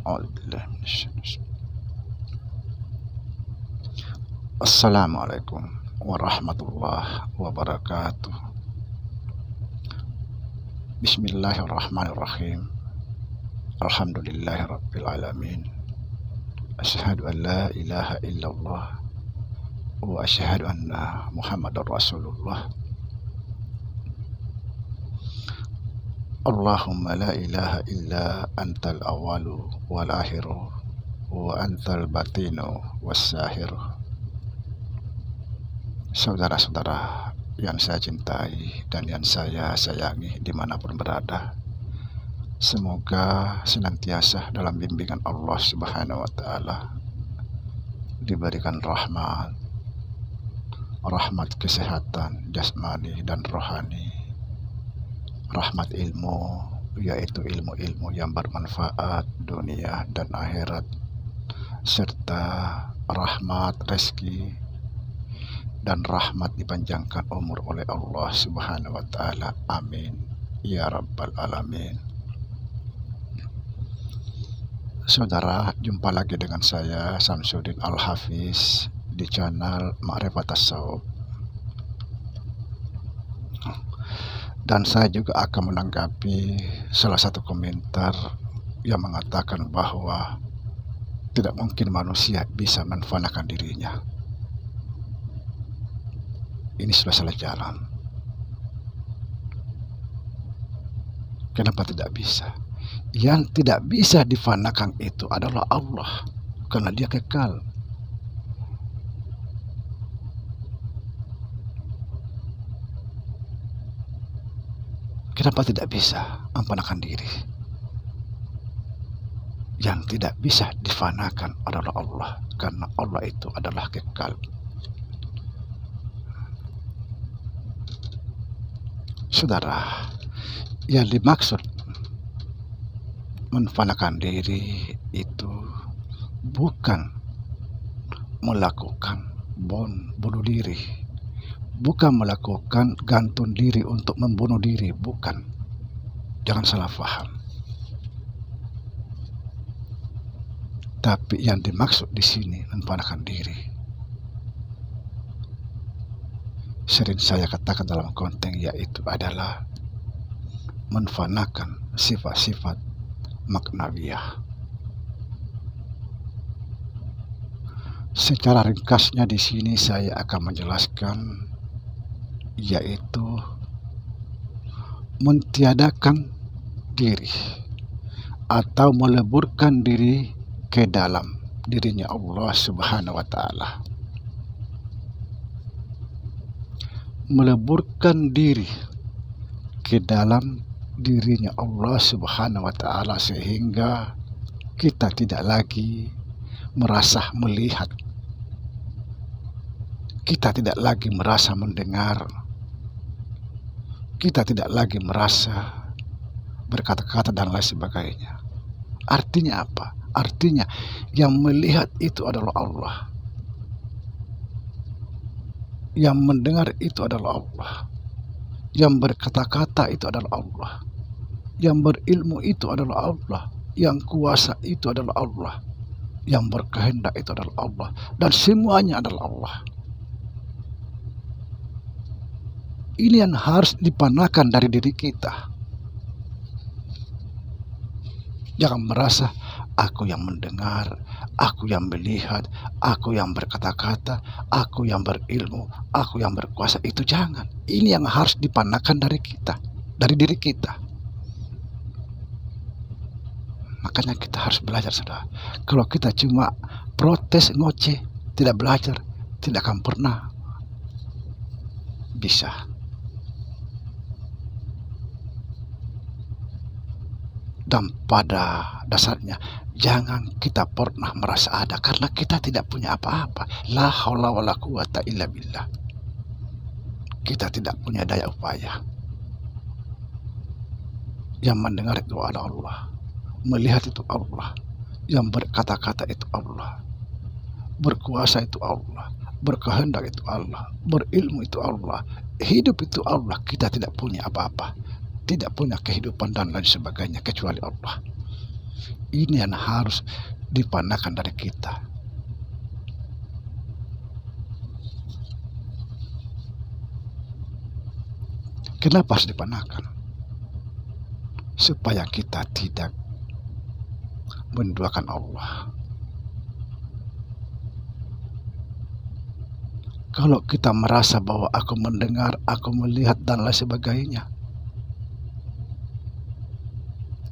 A'udzubillahi minasyaitonir. Assalamualaikum warahmatullahi wabarakatuh. Bismillahirrahmanirrahim. Alhamdulillahi rabbil alamin. Asyhadu an la ilaha illallah wa asyhadu anna Muhammadar Rasulullah. Allahumma la ilaha illa antal awalu wal akhiru wa antal batinu was sahiru. Saudara-saudara yang saya cintai dan yang saya sayangi dimanapun berada, semoga senantiasa dalam bimbingan Allah Subhanahu wa Ta'ala, diberikan rahmat kesehatan jasmani dan rohani, rahmat ilmu, yaitu ilmu-ilmu yang bermanfaat dunia dan akhirat, serta rahmat rezeki dan rahmat dipanjangkan umur oleh Allah Subhanahu wa Ta'ala. Amin ya rabbal alamin. Saudara, jumpa lagi dengan saya Samsudin Al-Hafiz di channel Ma'rifat Tasawuf. Dan saya juga akan menanggapi salah satu komentar yang mengatakan bahwa tidak mungkin manusia bisa menfanakan dirinya. Ini sudah salah jalan. Kenapa tidak bisa? Yang tidak bisa difanakan itu adalah Allah, karena Dia kekal. Kenapa tidak bisa memfanakan diri? Yang tidak bisa difanakan adalah Allah, karena Allah itu adalah kekal. Saudara, yang dimaksud menfanakan diri itu bukan melakukan bunuh diri, bukan melakukan gantung diri untuk membunuh diri, bukan. Jangan salah paham. Tapi yang dimaksud di sini menfanakan diri, sering saya katakan dalam konten, yaitu adalah menfanakan sifat-sifat maknawiyah. Secara ringkasnya di sini saya akan menjelaskan, yaitu mentiadakan diri atau meleburkan diri ke dalam dirinya Allah Subhanahu wa Ta'ala. Meleburkan diri ke dalam dirinya Allah Subhanahu wa Ta'ala, sehingga kita tidak lagi merasa melihat, kita tidak lagi merasa mendengar, kita tidak lagi merasa berkata-kata dan lain sebagainya. Artinya apa? Artinya yang melihat itu adalah Allah, yang mendengar itu adalah Allah, yang berkata-kata itu adalah Allah, yang berilmu itu adalah Allah, yang kuasa itu adalah Allah, yang berkehendak itu adalah Allah, dan semuanya adalah Allah. Ini yang harus dipanakan dari diri kita. Jangan merasa aku yang mendengar, aku yang melihat, aku yang berkata-kata, aku yang berilmu, aku yang berkuasa. Itu jangan. Ini yang harus dipanakan dari kita, dari diri kita. Makanya kita harus belajar, saudara. Kalau kita cuma protes, ngoceh, tidak belajar, tidak akan pernah bisa. Dan pada dasarnya jangan kita pernah merasa ada, karena kita tidak punya apa-apa. La haula wala quwata illa billah. Kita tidak punya daya upaya. Yang mendengar itu adalah Allah, melihat itu Allah, yang berkata-kata itu Allah, berkuasa itu Allah, berkehendak itu Allah, berilmu itu Allah, hidup itu Allah. Kita tidak punya apa-apa, tidak punya kehidupan dan lain sebagainya kecuali Allah. Ini yang harus dipandangkan dari kita. Kenapa harus dipandangkan? Supaya kita tidak menduakan Allah. Kalau kita merasa bahwa aku mendengar, aku melihat, dan lain sebagainya,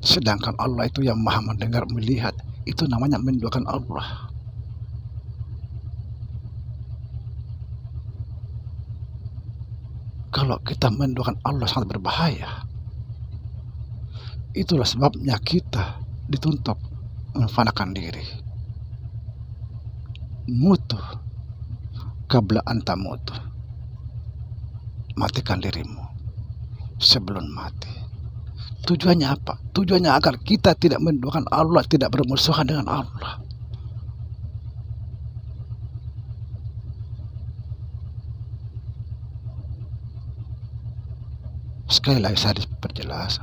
sedangkan Allah itu yang maha mendengar, melihat, itu namanya menduakan Allah. Kalau kita menduakan Allah sangat berbahaya. Itulah sebabnya kita dituntut memfanakan diri. Mutu qabla an tamutu. Matikan dirimu sebelum mati. Tujuannya apa? Tujuannya agar kita tidak menduakan Allah, tidak bermusuhan dengan Allah. Sekali lagi saya diperjelas,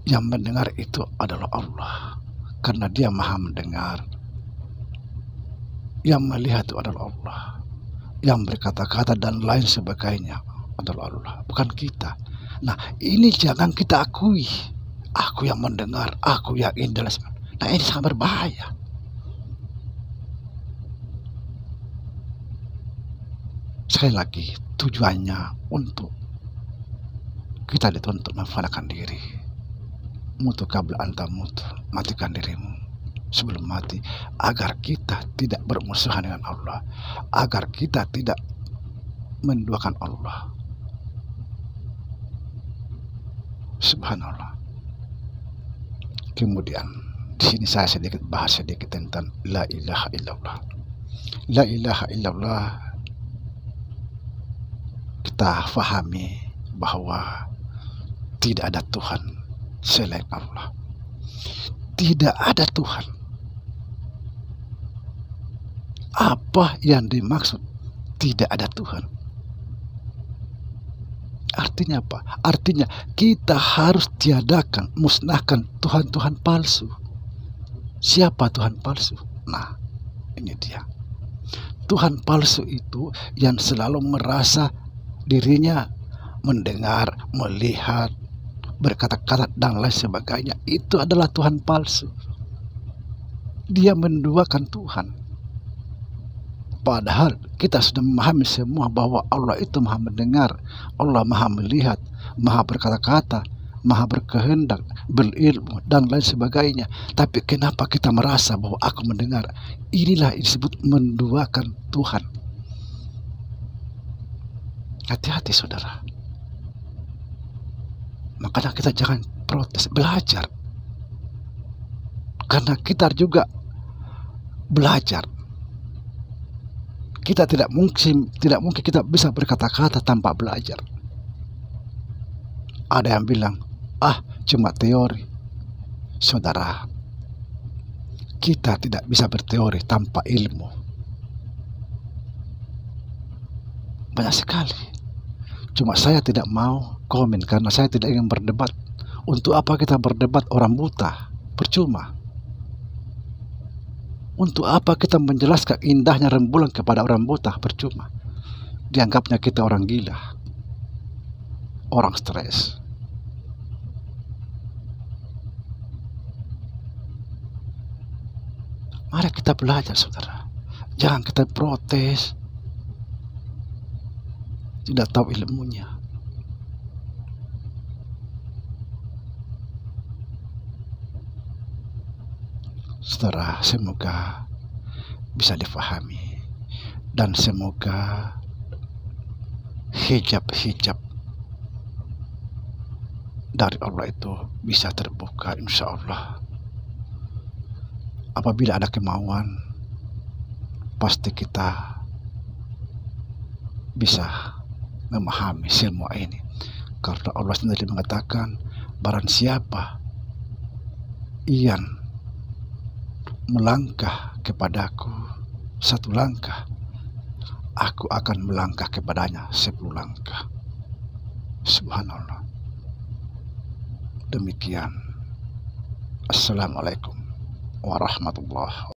yang mendengar itu adalah Allah, karena Dia maha mendengar. Yang melihat itu adalah Allah, yang berkata-kata dan lain sebagainya adalah Allah, bukan kita. Nah, ini jangan kita akui, aku yang mendengar, aku yang ini. Nah, ini sangat berbahaya. Sekali lagi, tujuannya untuk kita dituntut memfanakan diri. Mutu qabla an tamutu, matikan dirimu sebelum mati, agar kita tidak bermusuhan dengan Allah, agar kita tidak menduakan Allah. Subhanallah. Kemudian di sini saya sedikit bahas tentang la ilaha illallah. La ilaha illallah, kita fahami bahwa tidak ada Tuhan selain Allah. Tidak ada Tuhan. Apa yang dimaksud tidak ada Tuhan? Artinya apa? Artinya kita harus tiadakan, musnahkan Tuhan-Tuhan palsu. Siapa Tuhan palsu? Nah, ini dia. Tuhan palsu itu yang selalu merasa dirinya mendengar, melihat, berkata-kata, dan lain sebagainya. Itu adalah Tuhan palsu. Dia menduakan Tuhan. Padahal kita sudah memahami semua bahwa Allah itu maha mendengar, Allah maha melihat, maha berkata-kata, maha berkehendak, berilmu, dan lain sebagainya. Tapi kenapa kita merasa bahwa aku mendengar? Inilah disebut menduakan Tuhan. Hati-hati saudara. Makanya kita jangan protes, belajar. Karena kita juga belajar. Kita tidak mungkin kita bisa berkata-kata tanpa belajar. Ada yang bilang, cuma teori. Saudara, kita tidak bisa berteori tanpa ilmu. Banyak sekali. Cuma saya tidak mau komen karena saya tidak ingin berdebat. Untuk apa kita berdebat orang buta? Percuma. Untuk apa kita menjelaskan indahnya rembulan kepada orang buta? Percuma. Dianggapnya kita orang gila, orang stres. Mari kita belajar saudara. Jangan kita protes, tidak tahu ilmunya. Saudara, semoga bisa difahami dan semoga hijab-hijab dari Allah itu bisa terbuka, insya Allah. Apabila ada kemauan, pasti kita bisa memahami semua ini. Karena Allah sendiri mengatakan, barang siapa yang melangkah kepadaku satu langkah, aku akan melangkah kepadanya 10 langkah. Subhanallah. Demikian Assalamualaikum warahmatullahi wabarakatuh.